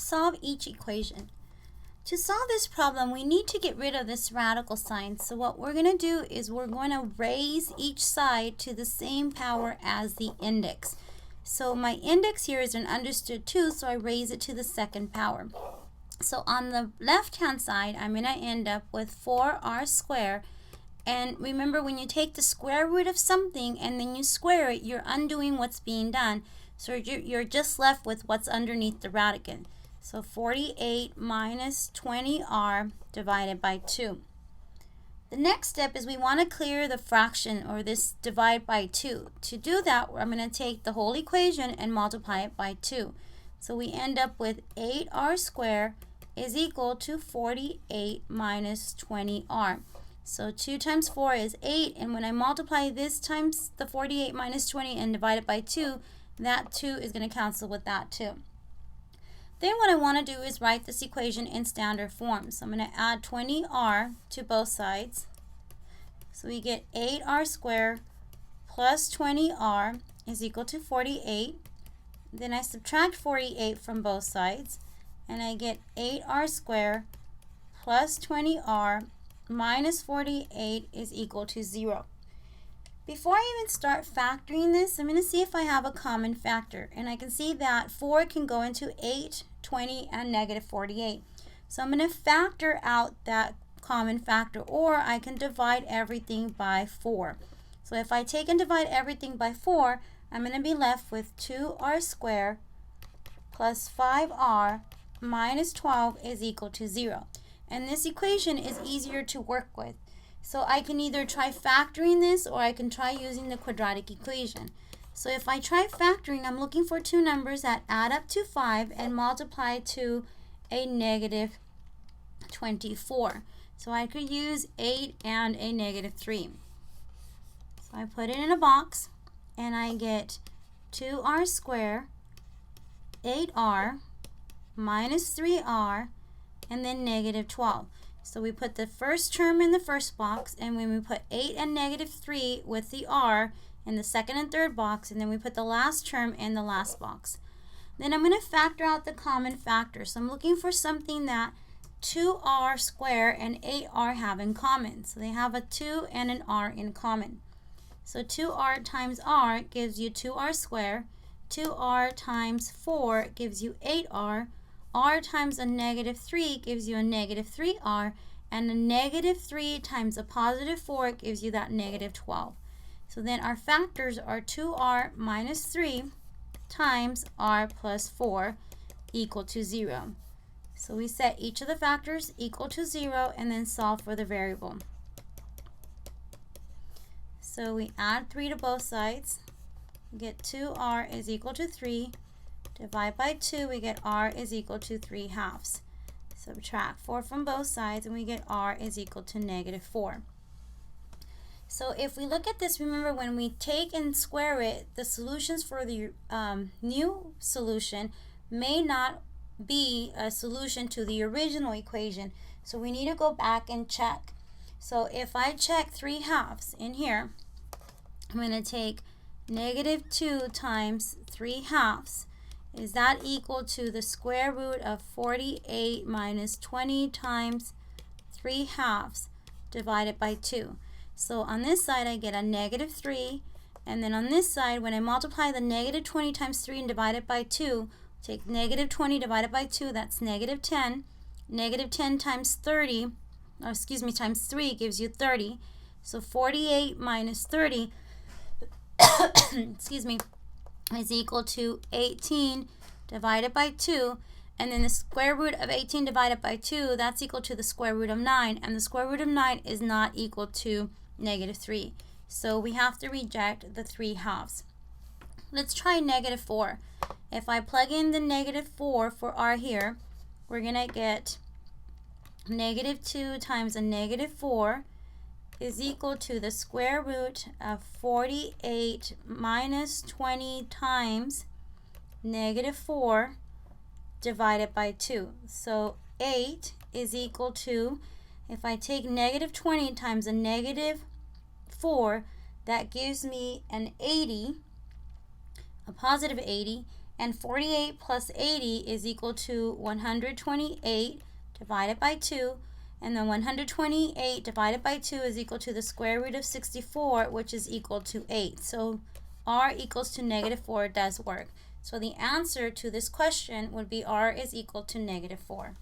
solve each equation. To solve this problem, we need to get rid of this radical sign. So what we're going to do is we're going to raise each side to the same power as the index. So my index here is an understood 2, so I raise it to the second power. So on the left-hand side, I'm going to end up with 4r squared. And remember, when you take the square root of something and then you square it, you're undoing what's being done. So you're just left with what's underneath the radical. So 48 minus 20r divided by 2. The next step is we want to clear the fraction, or this divide by 2. To do that, I'm going to take the whole equation and multiply it by 2. So we end up with 8r squared is equal to 48 minus 20r. So 2 times 4 is 8, and when I multiply this times the 48 minus 20 and divide it by 2, that 2 is going to cancel with that 2. Then what I want to do is write this equation in standard form. So I'm going to add 20r to both sides. So we get 8r squared plus 20r is equal to 48. Then I subtract 48 from both sides, and I get 8r squared plus 20r minus 48 is equal to 0. Before I even start factoring this, I'm going to see if I have a common factor. And I can see that 4 can go into 8, 20, and negative 48. So I'm going to factor out that common factor, or I can divide everything by 4. So if I take and divide everything by 4, I'm going to be left with 2r squared plus 5r minus 12 is equal to 0. And this equation is easier to work with. So I can either try factoring this, or I can try using the quadratic equation. So if I try factoring, I'm looking for two numbers that add up to 5 and multiply to a negative 24. So I could use 8 and a negative 3. So I put it in a box, and I get 2r squared, 8r, minus 3r, and then negative 12. So we put the first term in the first box, and when we put 8 and negative 3 with the r in the second and third box, and then we put the last term in the last box. Then I'm going to factor out the common factor. So I'm looking for something that 2r squared and 8r have in common. So they have a 2 and an r in common. So 2r times r gives you 2r squared. 2r times 4 gives you 8r. r times a negative 3 gives you a negative 3r, and a negative 3 times a positive 4 gives you that negative 12. So then our factors are 2r minus 3 times r plus 4 equal to 0. So we set each of the factors equal to 0 and then solve for the variable. So we add 3 to both sides. We get 2r is equal to 3. Divide by 2, we get r is equal to 3 halves. Subtract 4 from both sides, and we get r is equal to negative 4. So if we look at this, remember when we take and square it, the solutions for the new solution may not be a solution to the original equation. So we need to go back and check. So if I check 3 halves in here, I'm going to take negative 2 times 3 halves. Is that equal to the square root of 48 minus 20 times 3 halves divided by 2? So on this side I get a negative 3, and then on this side, when I multiply the negative 20 times 3 and divide it by 2, take negative 20 divided by 2, that's negative 10. Negative 10 times 30, or excuse me, times 3 gives you 30. So 48 minus 30 excuse me, is equal to 18 divided by 2, and then the square root of 18 divided by 2, that's equal to the square root of 9, and the square root of 9 is not equal to negative 3. So we have to reject the 3 halves. Let's try negative 4. If I plug in the negative 4 for r here, we're going to get negative 2 times a negative 4 is equal to the square root of 48 minus 20 times negative 4 divided by 2. So 8 is equal to, if I take negative 20 times a negative 4, that gives me an 80, a positive 80, And 48 plus 80 is equal to 128 divided by 2. And then 128 divided by 2 is equal to the square root of 64, which is equal to 8. So r equals to -4 does work. So the answer to this question would be r is equal to -4.